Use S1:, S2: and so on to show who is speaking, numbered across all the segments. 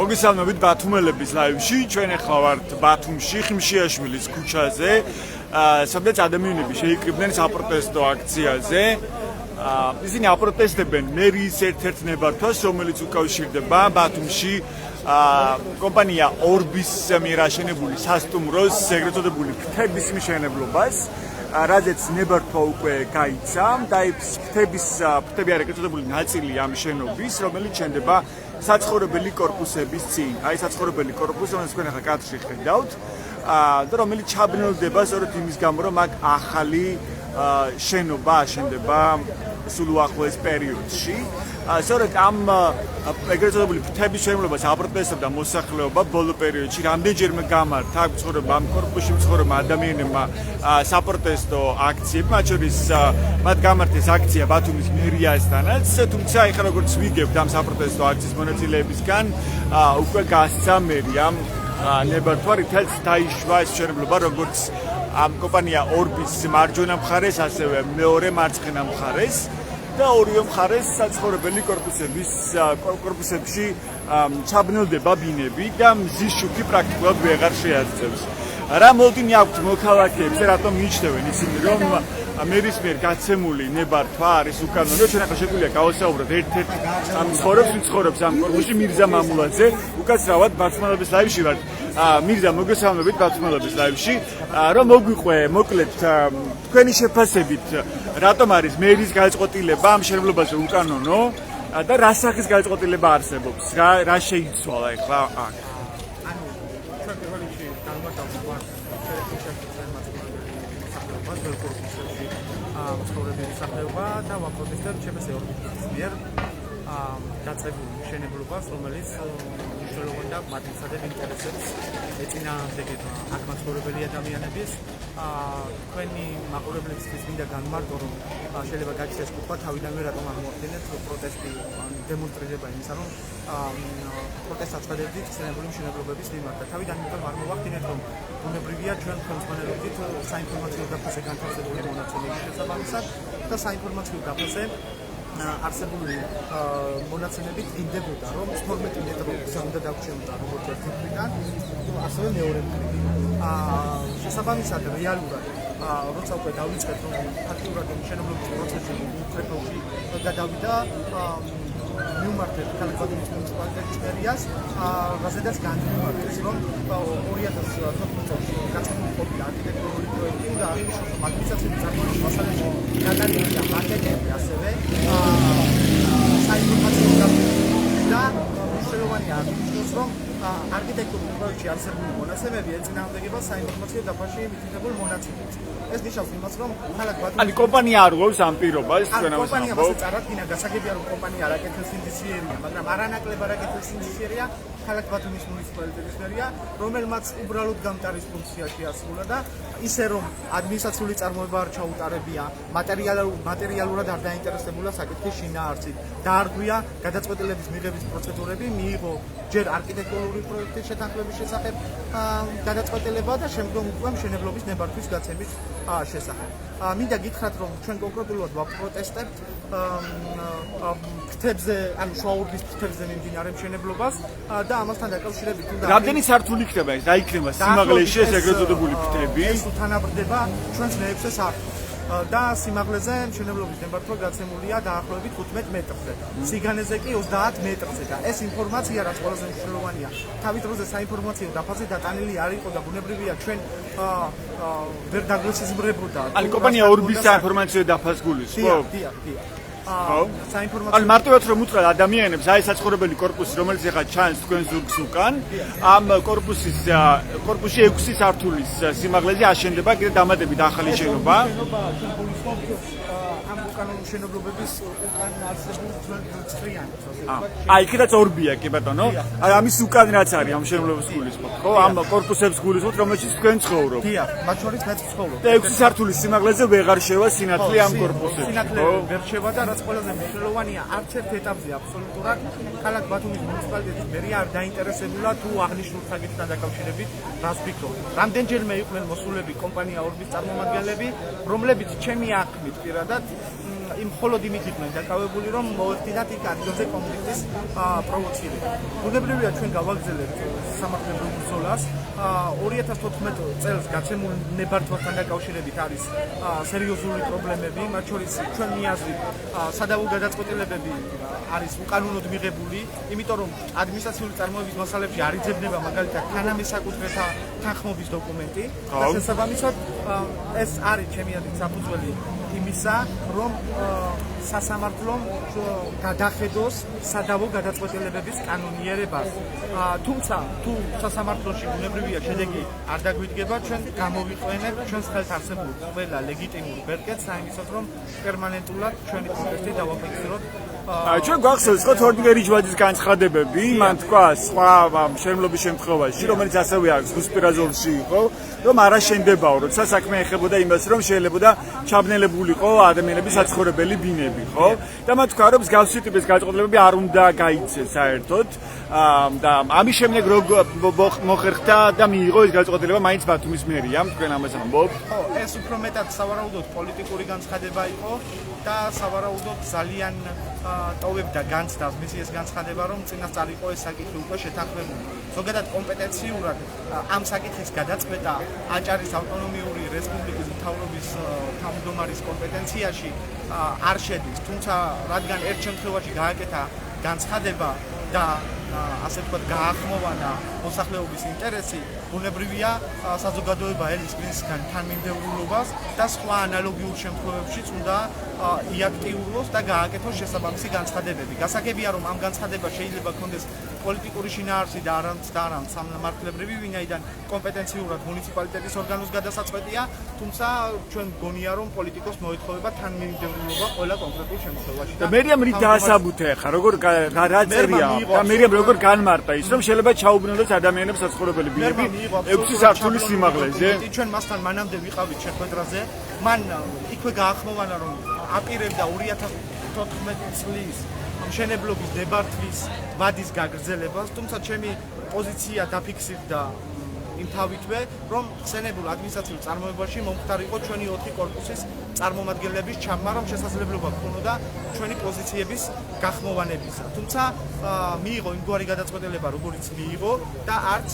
S1: მოგესალმებით ბათუმელების ლაივში. ჩვენ ახლა ვართ ბათუმში, ხიმშიაშვილის ქუჩაზე, სადაც ადამიანები შეიკრიბნენ საპროტესტო აქციაზე. ისინი აპროტესტებენ მერის ერთ-ერთ ნებართვას, რომელიც უკავშირდება ბათუმში კომპანია ორბის მიერ აშენებული სასტუმროს ეგრეთ წოდებული ფრთების მშენებლობას. რაზეც ნებართვა უკვე გაიცა და ფრთები არ ეგრეთ წოდებული ნაწილი ამ შენობის, რომელიც შენდება საცხოვრებელი კორპუსების წინ. აი საცხოვრებელი კორპუსი, რომელსაც თქვენ ახლა კადრში ხედავთ, და რომელიც ჩაბნელდება სწორედ იმის გამო, რომ აქ ახალი შენობა აშენდება სულ უახლოეს პერიოდში. სწორედ ამ ეგრეთ წოდებული ფრთების მშენებლობას აპროტესტებდა მოსახლეობა ბოლო პერიოდში. რამდენჯერმე გამართა აქ ცხოვრება ამ კორპუსში მცხოვრებმა ადამიანებმა საპროტესტო აქციები, მათ შორის მათ გამართეს აქცია ბათუმის მერიასთანაც, თუმცა ეხლა როგორც ვიგებთ ამ საპროტესტო აქციის მონაწილეებისგან უკვე გასცა მერიამ ნებართვა, რითაც დაიშვა ეს მშენებლობა როგორც ამ კომპანია ორბის მარჯვენა მხარეს, ასევე მეორე მარცხენა მხარეს და ორივე მხარეს საცხოვრებელი კორპუსებში ჩაბნელდება ბინები და მზის შუქი პრაქტიკულად ვეღარ შეაღწევს. რა მოლოდინი აქვთ მოქალაქეებს, რატომ მიიჩნევენ ისინი, რომ მერის მიერ გაცემული ნებართვა არის უკანონო? ჩვენ ახლა შეგვიძლია გავასაუბროთ ერთ-ერთ მცხოვრებს, ვინც ცხოვრობს ამ კორპუსში, მირზა მამულაძე. უკაცრავად ბათუმელების ლაივში ვართ. მირზა, მოგესალმებით ბათუმელების ლაივში. რომ მოგვიყვე, მოკლედ თქვენი შეფასებით, რატომ არის მერის გადაწყვეტილება ამ მშენებლობაზე უკანონო და რა სახის გადაწყვეტილება არსებობს? რა შეიცვალა ახლა აქ?
S2: მსახურება და ვაპროტესტებთ ჩემს ორგანიზაციის მიერ დაწყებული მშენებლობას, რომელიც მნიშვნელოვანი და მათი ინტერესებს ეწინააღმდეგება აქ მაცხოვრებელი ადამიანების. თქვენი მაყურებლებისთვის მინდა განმარტო, რომ შეიძლება გაჩნდეს კუთხა თავიდანვე რატომ აღმოაჩენეთ პროტესტი დემონსტრირება იმისა, რომ პროტესტს აცხადებდით ხსენებული მშენებლობების მიმართ. თავიდან იმიტომ არ მოვახდინეთ, რომ ბუნებრივია ჩვენ ხელმძღვანელობდით საინფორმაციო დაფაზე განთავსებული მონაცემების შესაბამისად და საინფორმაციო დაფაზე არსებული მონაცემებით დინდებოდა, რომ 12 მეტრო გზა უნდა დაგვრჩებოდა როგორც ერთი მხრიდან, ასევე მეორე მხრიდან. შესაბამისად რეალურად როცა უკვე დავიწყეთ, რომ ფაქტიურად მშენებლობის პროცესი უკრეფოში გადავიდა, მიუმართეთ ქალაქ ბათუმის მუნიციპალიტეტის მერიას, რაზედაც განვიმართეს, რომ 2014 წელს გაწეული ყოფილა არქიტექტურული პროექტი და აღნიშნულმა ადმინისტრაციული წარმოების მასალაში გადადგა მაკეტები, ასევე საინფორმაციო და მნიშვნელოვანია აღნიშნოს, რომ არქიტექტურულ პროექტში არსებული მონაცემები ეწინააღმდეგება საინფორმაციო დაფაში მითითებულ მონაცემებს. ეს ნიშნავს იმას, რომ ქალაქ ბათუმის
S1: ანუ კომპანია არ ღვევს ამ პირობას, თქვენ ამას
S2: კომპანია
S1: ამბობთ.
S2: მასე წარადგინა, გასაგებია, რომ კომპანია არაკეთებს ინდიციერია, მაგრამ არანაკლებ არაკეთებს ინდიციერია ქალაქ ბათუმის მუნიციპალიტეტის მერია, რომელმაც უბრალოდ გამტარის ფუნქცია შეასრულა და ისე რომ ადმინისტრაციული წარმოება არ ჩაუტარებია, მატერიალურად არ დაინტერესებულა საკითხის შინაარსით. დაარღვია გადაწყვეტილების მიღების პროცედურები, მიიღო ჯერ არქიტექტურული პროექტის შეთანხმების შესახებ გადაწყვეტილება და შემდგომ უკვე მშენებლობის ნებართვის გაცემის შესახებ. მინდა გითხრათ, რომ ჩვენ კონკრეტულად ვაპროტესტებთ ფრთებზე, ანუ შუაურბის ფრთებზე მიმდინარე მშენებლობას და ამასთან დაკავშირებით უნდა
S1: რამდენი სართული იქნება ეს? რა იქნება სიმაღლეში ეს ეგრეთ წოდებული ფრთები?
S2: ეს თანაბრდება ჩვენს მეექვსე სართულს. და სიმაღლეზე მშენებლობის ნებართვა გაცემულია დაახლოებით 15 მეტრზე. სიგანეზე კი 30 მეტრზე და ეს ინფორმაცია რაც ყველაზე მნიშვნელოვანია, თავის დროზე საინფორმაციო დაფაზე დატანილი არ იყო და ბუნებრივია ჩვენ ვერ დაგვესიზმრებოდა.
S1: ანუ კომპანია ორბის საინფორმაციო დაფას გულისხმობს?
S2: დიახ.
S1: საინფორმაციო ანუ მარტივად რომ უთხრათ ადამიანებს, აი საცხოვრებელი კორპუსი, რომელიც ახლა ჩანს თქვენ ზურგს უკან, ამ კორპუსში 6 სართულის სიმაღლეზე აშენდება კიდე დამატებით ახალი შენობა.
S2: ამ უკანონო მშენებლობების უკან არსებულ წრიანი.
S1: აი, კიდეც ორბია, კი ბატონო. აი, ამის უკან რაც არის ამ მშენებლობის გულისხმობთ, ხო? ამ კორპუსებს გულისხმობთ, რომელშიც თქვენ ცხოვრობთ.
S2: დიახ, მათ შორის მეც ვცხოვრობ.
S1: და 6 სართულის სიმაღლეზე ვეღარ შევა სინათლე ამ კორპუსებში.
S2: სინათლე ვერ შევა და რაც ყველაზე მნიშვნელოვანია, არც ერთ ეტაპზე აბსოლუტურად ქალაქ ბათუმის მუნიციპალიტეტის მერია არ დაინტერესებულა თუ აღნიშნულ საკითხთან დაკავშირებით რას ვფიქრობ. რამდენჯერმე იყვნენ მოსულები კომპანია ორბის წარმომადგენლები, რომლებიც ჩემი აღქმით პირადად მხოლოდ იმით იყვნენ დაკავებული, რომ მოეხდინათ იქ ადგილზე კონფლიქტის პროვოცირება. ბუნებრივია ჩვენ გავაგრძელებთ სამართლებრივ ბრძოლას. 2014 წელს გაცემულ ნებართვასთან დაკავშირებით არის სერიოზული პრობლემები, მათ შორის ჩვენი აზრით სადავო გადაწყვეტილებები არის უკანონოდ მიღებული, იმიტომ რომ ადმინისტრაციული წარმოების მასალებში არ იძებნება მაგალითად თანამესაკუთრეთა თანხმობის დოკუმენტი და შესაბამისად ეს არის ჩემი აზრით საფუძველი იმისა, რომ სასამართლომ გადახედოს სადავო გადაწყვეტილებების კანონიერებას. თუმცა თუ სასამართლოში ბუნებრივია შედეგი არ დაგვიდგება, ჩვენ გამოვიყვენებთ ჩვენს ხელთ არსებულ ყველა ლეგიტიმურ ბერკეტს საიმისოდ, რომ პერმანენტულად ჩვენი პროტესტი დავაფიქსიროთ.
S1: ჩვენ გვახსოვს ხო თორნიკე რიჯვაძის განცხადებები, მან თქვა სხვა შემლობის შემთხვევაში, რომელიც ასევე აქვს ზუსტირა ზოლში იყო, რომ არა შენდებაო, როცა საქმე ეხებოდა იმას, რომ შეიძლება ჩაბნელებულიყო ადამიანების საცხოვრებელი ბინები, ხო? და მან თქვა, რომ მსგავსი ტიპის გადაწყვეტილებები არ უნდა გაიცეს საერთოდ. და ამის შემდეგ მოხერხდა და მიიღო ეს გადაწყვეტილება მაინც ბათუმის მერიამ, თქვენ ამას ამბობთ?
S2: ხო, ეს უფრო მეტად სავარაუდოდ პოლიტიკური განცხადება იყო და სავარაუდოდ ძალიან ტოვებდა განცდას მისი ეს განცხადება, რომ წინასწარ იყო ეს საკითხი უკვე შეთანხმებული. ზოგადად კომპეტენციურად ამ საკითხის გადაწყვეტა აჭარის ავტონომიური რესპუბლიკის მთავრობის თავმჯდომარის კომპეტენციაში არ შედის, თუმცა რადგან ერთ შემთხვევაში გააკეთა განცხადება და ასე ვთქვათ გაახმოვანა მოსახლეობის ინტერესი, ბუნებრივია საზოგადოება ელის მისგან თანმიმდევრულობას და სხვა ანალოგიურ შემთხვევებშიც უნდა იაქტიუროს და გააკეთოს შესაბამისი განცხადებები. გასაგებია, რომ ამ განცხადებას შეიძლება ჰქონდეს პოლიტიკური შინაარსი და არამც სამართლებრივი, ვინაიდან კომპეტენციურად მუნიციპალიტეტის ორგანოს გადასაწყვეტია, თუმცა ჩვენ გონია, რომ პოლიტიკოს მოეთხოვება თანმიმდევრულობა ყველა კონკრეტულ შემთხვევაში.
S1: და მერიამ რით დაასაბუთე ახლა, როგორ გაწერია და მერიამ როგორ განმარტა ის, რომ შეიძლება ჩაუბრუნდეს ადამიანებს საცხოვრებელი ბინები 6 სართულის სიმაღლეზე?
S2: ჩვენ მასთან მანამდე ვიყავით შეხვედრაზე, მან იქვე გაახმოვანა, რომ აპირებდა 2014 წლის მშენებლობის დებართვის ვადის გაგრძელებას, თუმცა ჩემი პოზიცია დაფიქსირდა იმ თავითვე, რომ ხსენებულ ადმინისტრაციულ წარმოებაში მომხდარიყო ჩვენი 4 კორპუსის წარმომადგენლების ჩაბმა, რომ შესაძლებლობა ჰქონოდა ჩვენი პოზიციების გახმოვანებისა. თუმცა მიიღო იმგვარი გადაწყვეტილება, როგორიც მიიღო და არც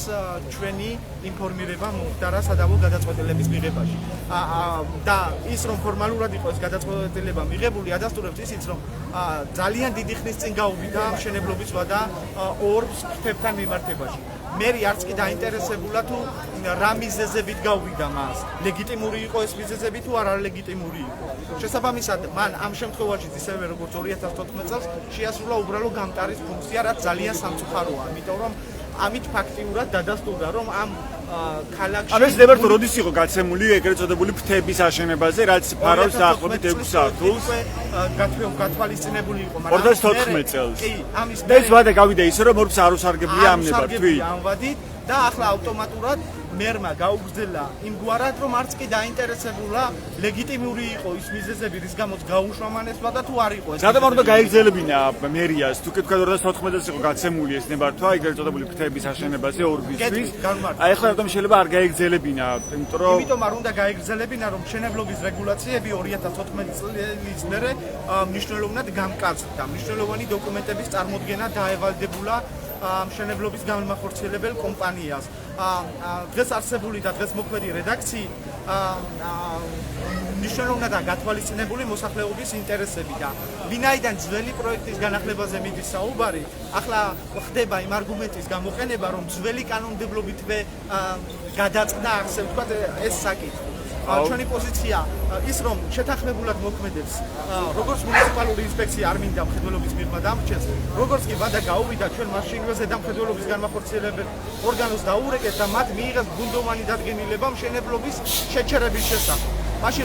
S2: ჩვენი ინფორმირება მომხდარა სადავო გადაწყვეტილების მიღებაში. და ის რომ ფორმალურად იყო ეს გადაწყვეტილება მიღებული, ადასტურებს ისიც, რომ ძალიან დიდი ხნის წინ გაუვიდა მშენებლობის ვადა ორბს ფრთებთან მიმართებაში. მერი არც კი დაინტერესებულა თუ რა მიზეზებით გავიდა მას. ლეგიტიმური იყო ეს მიზეზები თუ არ ლეგიტიმური იყო. შესაბამისად, მან ამ შემთხვევაში ისევე როგორც 2014 წელს შეასრულა უბრალო გამტარის ფუნქცია, რაც ძალიან სამწუხაროა, იმიტომ რომ ამით ფაქტიურად დადასტურდა, რომ ამ ქალაქში
S1: ამ ეს დებარტო როდის იყო გაცემული ეგრეთ წოდებული ფრთების აშენებაზე, რაც ფარავს დაახლოებით 6 სართულს?
S2: გათვალისწინებული იყო,
S1: მაგრამ 2014 წელს.
S2: კი, ამის
S1: ეს ვადა გავიდა ისე, რომ ორბს არ უსარგებლია ამ ნებართვით.
S2: ამ ვადით და ახლა ავტომატურად მერმა გაუგრძელა იმგვარად, რომ არც კი დაინტერესებულა ლეგიტიმური იყო ის მიზეზები, რის გამოც გაუშვა მან ეს ვადა თუ არ იყო ეს.
S1: რატომ არ უნდა გაიგრძელებინა მერიას? თუ თქვა 2014 წელს იყო გაცემული ეს ნებართვა ეგრეთ წოდებული ფრთების აშენებაზე ორბისთვის. აი ახლა რატომ შეიძლება არ გაიგრძელებინა?
S2: იმიტომ არ უნდა გაიგრძელებინა, რომ მშენებლობის რეგულაციები 2014 წლის მერე მნიშვნელოვნად გამკაცდა. მნიშვნელოვანი დოკუმენტების წარმოდგენა დაევალდებულა მშენებლობის განმახორციელებელ კომპანიას. დღეს არსებული და დღეს მოქმედი რედაქციით მნიშვნელოვნადაა გათვალისწინებული მოსახლეობის ინტერესები და ვინაიდან ძველი პროექტის განახლებაზე მიდის საუბარი, ახლა ხდება იმ არგუმენტის გამოყენება, რომ ძველი კანონმდებლობითვე გადაწყდა, ასე ვთქვათ, ეს საკითხი. ჩვენი პოზიცია ის, რომ შეთანხმებულად მოქმედებს, როგორც მუნიციპალური ინსპექცია არ მინდა მხედველობის მიღმა დამრჩეს, როგორც კი ვადა გაუვიდა, ჩვენ მაშინვე ზედამხედველობის განმახორციელებელ ორგანოს დაურეკეთ და მათ მიიღეს გუნდოვანი დადგენილება მშენებლობის შეჩერების შესახებ.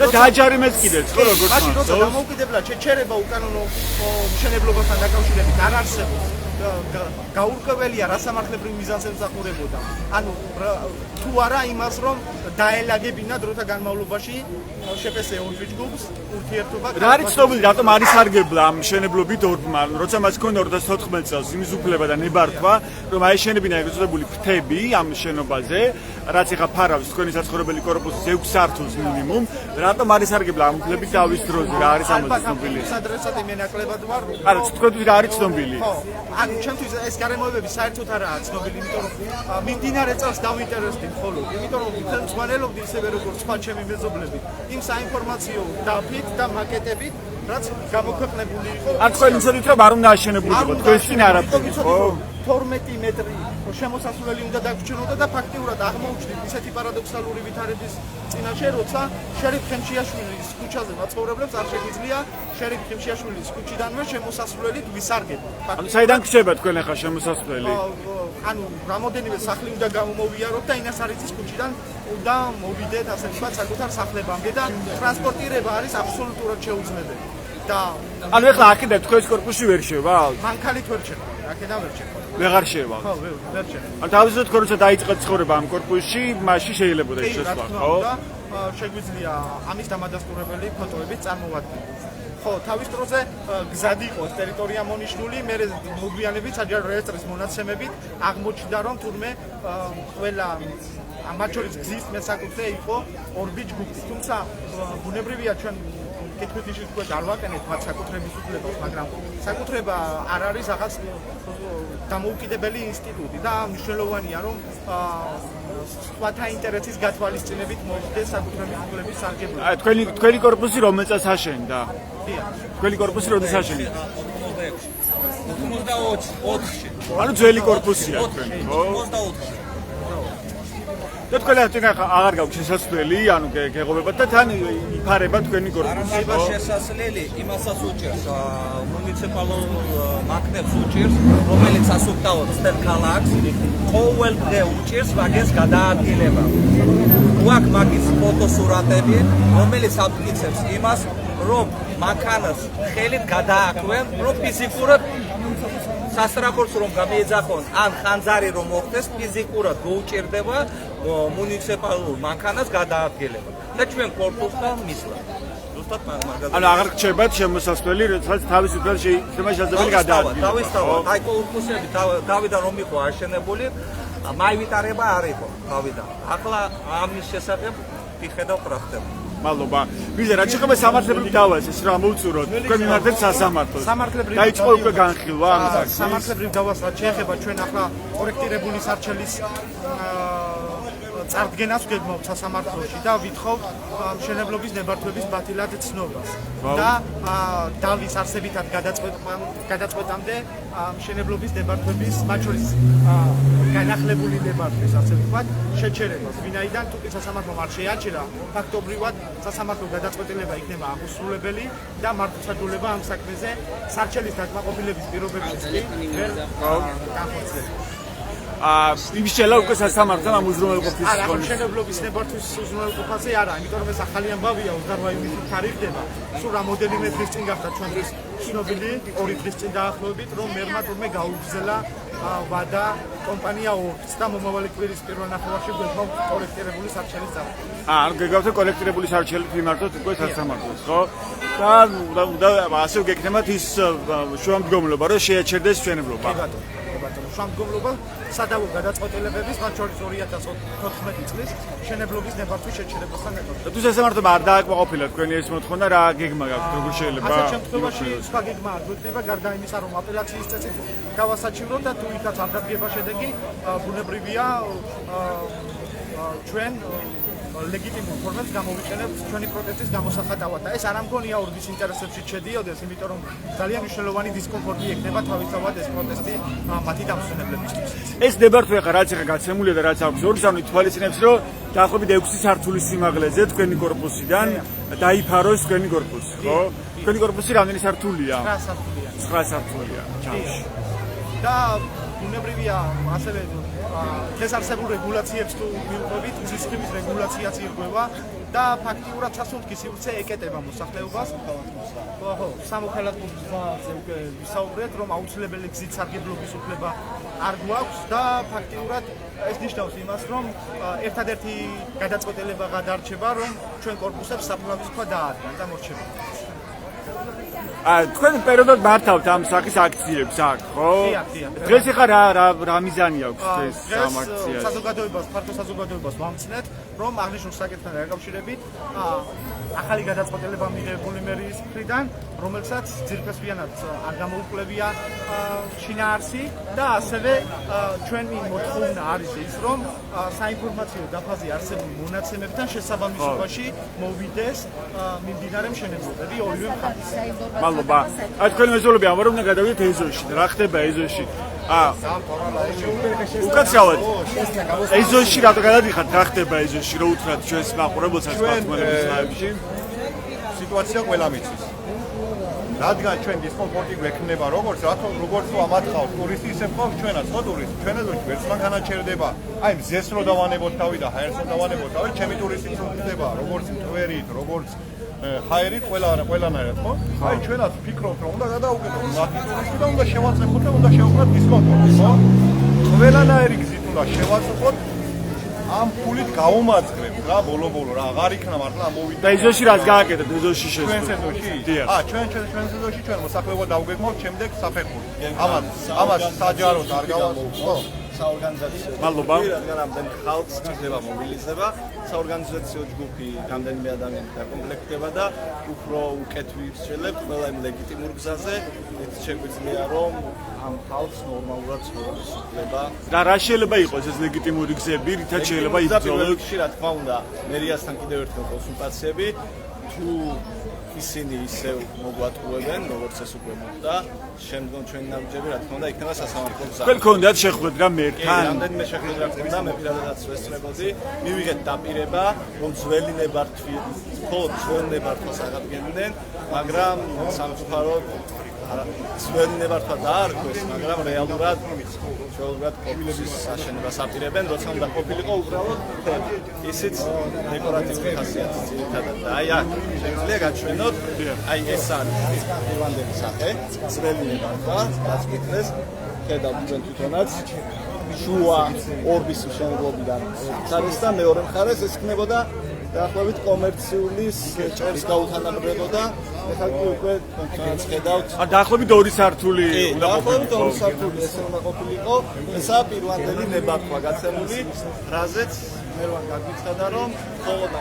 S1: და დააჯარიმეს კიდეც, ხო, როგორც
S2: მაშინ როცა დამოუკიდებლად შეჩერება უკანონო მშენებლობასთან დაკავშირებით არ არსებობს გაურკვეველია რა სამართლებრივ მიზანს ემსახურებოდა. ანუ თუ არა იმას რომ დაელაგებინა დროთა განმავლობაში შეფესე ორბიჯ ჯგუფს ურთიერთობა.
S1: რა არის ცნობილი რატომ არის სარგებლა ამ მშენებლობით ორბმა, როცა მას ჰქონდა 2014 წელს იმის უფლება და ნებართვა, რომ აეშენებინა ეგრეთ წოდებული ფრთები ამ შენობაზე, რაც ეხა ფარავს თქვენი საცხოვრებელი კორპუსის 6 სართულს მინიმუმ, რატომ არის სარგებლა ამ უფლებით დავის დროზე, რა არის ამაზე ცნობილი?
S2: ადრესატი მე ნაკლებად ვარ.
S1: არა, თქვენთვის რა არის ცნობილი?
S2: ხო, ანუ ჩემთვის ეს გარემოებები საერთოდ არაა ცნობილი, იმიტომ რომ მიმდინარე წელს დავინტერესდი მხოლოდ, იმიტომ რომ ხელმძღვანელობდი ისევე როგორც სხვა ჩემი მეზობლები, იმ საინფორმაციო დაფით და მაკეტებით, რაც გამოქვეყნებული იყო.
S1: ან თქვენ იცოდით რომ არ უნდა აშენებულიყო, თქვენს წინ არაფერი, ხო?
S2: 12 მეტრი შემოსასვლელი უნდა დაგვრჩენოდა და ფაქტიურად აღმოუჩნდით ისეთი პარადოქსალური ვითარების წინაშე, როცა შერიფ ხემშიაშვილის ქუჩაზე მაცხოვრებლებს არ შეგვიძლია შერიფ ხემშიაშვილის ქუჩიდანვე შემოსასვლელით ვისარგებლო.
S1: ანუ საიდან გრჩება თქვენ ახლა შემოსასვლელი?
S2: ანუ რამოდენიმე სახლი უნდა გამომოვიაროთ და ინასარიძის ქუჩიდან უნდა მოვიდეთ ასე ვთქვათ საკუთარ სახლებამდე და ტრანსპორტირება არის აბსოლუტურად შეუძლებელი. და
S1: ანუ ახლა აქედან თქვენს კორპუსში ვერ შევალ?
S2: მანქანით ვერ შევალ, აქედან ვერ შევალ.
S1: ვეღარ შევალ.
S2: ხო, ვერ შევალ.
S1: ანუ თავისუფლად თქვენ როცა დაიწყეთ ცხოვრება ამ კორპუსში, მაშინ შეიძლება ეს შესვლა, ხო?
S2: შეგვიძლია ამის დამადასტურებელი ფოტოებით წარმოვადგინოთ. ხო, თავის დროზე გზად იყო ტერიტორია მონიშნული, მე მოგვიანებით საჯარო რეესტრის მონაცემებით აღმოჩნდა რომ თურმე ყველა მათ შორის გზის მესაკუთრე იყო ორბი ჯგუფი. თუმცა ბუნებრივია ჩვენ კითხვით ისიც თქვენ არ ვაკენეთ მათ საკუთრების უფლებას, მაგრამ საკუთრება არ არის რაღაც დამოუკიდებელი ინსტიტუტი და მნიშვნელოვანია რომ სხვათა ინტერესის გათვალისწინებით მოხდეს საკუთრების უფლების სარგებლობა.
S1: აი თქვენი კორპუსი რომელ წელს აშენდა? თქვენი კორპუსი როდის აშენდა?
S3: 94-ში.
S1: ანუ ძველი კორპუსია თქვენი, ხო?
S3: 94-ში.
S1: და თქვენ აღარ გაქვთ შესასვლელი, ანუ გეღობებათ და თან იფარება თქვენი კორპუსი.
S3: არა შესასვლელი, იმასაც უჭერს მუნიციპალურ მანქანებს უჭერს, რომელიც ასუფთავებს თელ ქალაქს, ყოველ დღე უჭერს მაგის გადაადგილება. უაკ მაგის ფოტოსურათები, რომელიც ამტკიცებს იმას, რომ მანქანას ხელით გადააქვენ, რომ ფიზიკურად სასტრაფოს რომ გამიეძახონ, ან ხანძარი რომ მოხდეს, ფიზიკურად გაუჭირდება მუნიციპალურ მანქანას გადაადგილება. და ჩვენ კორპუსთან მისვლა. ზუსტად მაგაზე.
S1: ანუ აღარ გრჩებათ შემოსასვლელი, როდესაც თავისუფლად შეიძლება შესაძლებელი გადაადგილება.
S3: თავისთავად, აი კორპუსები თავიდან რომ იყო აშენებული, მაივიტარება არ იყო თავიდან. ახლა ამის შესახებ ვიხედავ რა ხდება.
S1: მადლობა. ვიზა რა შეიძლება სამართლებრივ დავას ეს რა მოუწუროთ. თქვენ მიმართეთ სასამართლოს.
S2: სამართლებრივ
S1: დაიწყო უკვე განხილვა ამ საკითხის.
S2: სამართლებრივ დავას რაც შეეხება ჩვენ ახლა კორექტირებული სარჩელის წარდგენას ვგეგმავთ სასამართლოში და ვითხოვთ მშენებლობის ნებართვების ბათილად ცნობას და დავის არსებითად გადაწყვეტამდე მშენებლობის ნებართვების მათ შორის განახლებული ნებართვის ასე ვთქვათ შეჩერებას, ვინაიდან თუ სასამართლომ არ შეაჩერა ფაქტობრივად სასამართლო გადაწყვეტილება იქნება აღუსრულებელი და მართლმსაჯულება ამ საქმეზე სარჩელის დაკმაყოფილების პირობებიც კი ვერ განხორციელებს.
S1: იმშელა უკვე სასამართლომ ამ უზრუნველყოფის
S2: არა, მშენებლობის ნებართვის უზრუნველყოფაზე არა, იმიტომ რომ ეს ახალი ამბავია 28 ივნისით თარიღდება. სულ რამოდენიმე დღის წინ გახდა ჩვენთვის ცნობილი, 2 დღის წინ დაახლოებით, რომ მერმა თურმე გაუგზავნა ვადა კომპანია ორგს და მომავალი კვირის პირველ ნახევარში გვექნებათ კოლექტირებული სარჩელის წარდგენა.
S1: ანუ გეგავთ კოლექტირებული სარჩელით მიმართოთ უკვე სასამართლოს, ხო? და ასე გეკნებათ ის შუამდგომლობა, რომ შეაჩერდეს მშენებლობა.
S2: შუამდგომლობა სადავო გადაწყვეტილებების, მათ შორის 2014 წლის მშენებლობის ნებართვის შეჩერებასთან ეკუთვნის.
S1: თუ სასამართლომ არ დააკმაყოფილა თქვენი ეს მოთხოვნა, რა გეგმა გაქვთ, როგორ შეიძლება?
S2: ასეთ შემთხვევაში სხვა გეგმა არ გვექნება, გარდა იმისა, რომ აპელაციის წესით გავასაჩივროთ და თუ იქაც არ დადგება შედეგი, ბუნებრივია ჩვენ ლეგიტიმურ ფორმებს გამოვიყენებთ ჩვენი პროტესტის გამოსახატავად და ეს არ ამგონია ორგის ინტერესებში შედიოდეს, იმიტომ რომ ძალიან მნიშვნელოვანი დისკომფორტი ექნება თავისთავად ეს პროტესტი მათი დამსვენებლებისთვის.
S1: ეს ნებართვა ხა რაც ახლა გაცემულია და რაც აქვს ორგს, ანუ ითვალისწინებს, რომ დაახლოებით 6 სართულის სიმაღლეზე თქვენი კორპუსიდან დაიფაროს თქვენი კორპუსი, ხო? თქვენი კორპუსი რამდენი სართულია?
S2: 9 სართულია.
S1: 9 სართულია. ჩამში.
S2: და ბუნებრივია ასევე ეს არსებულ რეგულაციებს თუ მივყვებით, ძისხმის რეგულაციაც ირღვევა და ფაქტიურად სასუნთქი სივრცე ეკეტება მოსახლეობას. ხო, სამოქალაქო გზაზე უკვე ვისაუბრეთ, რომ აუცილებელი გზით სარგებლობის უფლება არ გვაქვს და ფაქტიურად ეს ნიშნავს იმას, რომ ერთადერთი გადაწყვეტილება გადარჩება, რომ ჩვენ კორპუსებს საფუძვლის ქვა დაადგან და მორჩება.
S1: თქვენ პერიოდად მართავთ ამ სახის აქციებს აქ, ხო? დღეს ახლა რა მიზანი აქვს ეს ამ აქციას?
S2: საზოგადოებას, ფართო საზოგადოებას ვამცნეთ, რომ აღნიშნულ საკითხთან დაკავშირებით ახალი გადაწყვეტილება მიღებული მერიის მხრიდან, რომელსაც ძირფესვიანად არ გამოუკლებია შინაარსი და ასევე ჩვენი მოთხოვნა არის ის, რომ საინფორმაციო დაფაზე არსებულ მონაცემებთან შესაბამისობაში მოვიდეს მიმდინარე მშენებლობები ორივე მხარეს.
S1: მადლობა. თქვენი მეზობლები ამბობენ, რომ გადავიდეთ ეზოში. რა ხდება ეზოში? უკაცრავად. ეზოში რატო გადადიხართ? რა ხდება ეზოში? რო უთხრათ ჩვენს მაყურებელსაც პარტნიორებს ლაივში.
S4: სიტუაცია ყველა მიცის. რადგან ჩვენ დისკომფორტი გვექნება, როგორც ამათყავს ტურისტი, ისე ყავს ჩვენაც, ხო ტურისტი. ჩვენაც ვერც მანქანა ჩერდება. აი მზეს რო დავანებოთ თავი და ჰაერს რო დავანებოთ თავი, ჩემი ტურისტიც უხდება, როგორც მტვერით, როგორც ჰაერით, ყველანაირად, ხო? აი ჩვენაც ვფიქრობთ, რომ უნდა გადავუკეთოთ მათი ტურისტი და უნდა შევაწეხოთ და უნდა შევუკრათ დისკომფორტი, ხო? ყველანაირი გზით უნდა შევაწეხოთ. ამ ფულით გავუმაძღრებთ რა ბოლო-ბოლო რა აღარ იქნა მართლა ამოვიდა.
S1: და ეზოში რას გააკეთეთ ეზოში შეძლო?
S4: ჩვენ ეზოში? ჩვენ ეზოში ჩვენ მოსახლეობა დავგეგმავთ შემდეგ საფეხური. ამას საჯაროდ არ გავაკეთებთ, ხო?
S5: საორგანიზაციო
S1: მადლობა.
S5: რადგან ამდენ ხალხს ჭირდება მობილიზება, საორგანიზაციო ჯგუფი რამდენიმე ადამიანი დაკომპლექტდება და უფრო უკეთ ვირჩელებთ ყველა იმ ლეგიტიმურ გზაზე, ეს შეგვიძლია რომ ამ ხალხს ნორმალურად ცხოვრების უფლება
S1: რა შეიძლება იყოს ეს ლეგიტიმური გზები, რითაც შეიძლება იბრძოლოს?
S5: რა თქმა უნდა, მერიასთან კიდევ ერთხელ კონსულტაციები თუ ისინი ისევ მოგვატყუებენ, როგორც ეს უკვე მოხდა, შემდგომ ჩვენი ნაბიჯები, რა თქმა უნდა, იქნება სასამართლო გზა.
S1: თქვენ გქონდათ შეხვედრა მერთან?
S5: რამდენიმე შეხვედრა გქონდა, მე პირადადაც ვესწრებოდი, მივიღეთ დაპირება, რომ ძველი ნებართვას აღადგენდნენ, მაგრამ სამწუხაროდ ძველი ნებართვა დაარქვეს, მაგრამ რეალურად კორპუსის აშენებას აპირებენ, როცა უნდა ყოფილიყო უბრალოდ ისიც დეკორატიული ხასიათის ძირითადად. და აი აქ შეგვიძლია გაჩვენოთ, აი ეს არის პირვანდელი სახე, ძველი ნებართვა, დაწყვიტეს, ხედავთ თქვენ თვითონაც, შუა ორბის მშენებლობიდან მხარეს და მეორე მხარეს ეს ხდებოდა დაახლოებით კომერციული ჭერს გაუთანაბრებოდა. ეხლა კი უკვე თქვენაც ხედავთ.
S1: დაახლოებით 2 სართული უნდა
S5: დაახლოებით 2 სართული ესე უნდა ყოფილიყო. ესაა პირვანდელი ნებართვა გაცემული, რაზეც მერვან გაგვიცხადა, რომ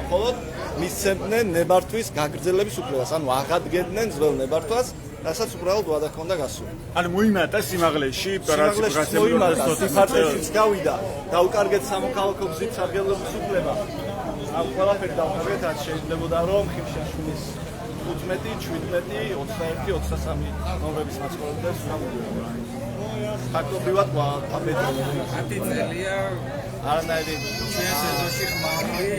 S5: მხოლოდ მისცემდნენ ნებართვის გაგრძელების უფლებას, ანუ აღადგენდნენ ძველ ნებართვას, რასაც უბრალოდ ვადა ჰქონდა გასული.
S1: ანუ მოიმატა სიმაღლეში ოპერაციის გასწრებული
S5: სიფარწეშიც გავიდა, დაუკარგეთ სამოქალაქო გზით სარგებლობის უფლება. ამ ყველაფერი დავუყურეთ, რაც შეიძლებოდა რომ ხიმშაშვილის 15, 17, 21, 23 ნომრების მაცხოვრებლებს გამოდიოდა. ფაქტობრივად
S3: ათწელია
S5: არანაირი
S3: ჩვენს ეზოში ხმაური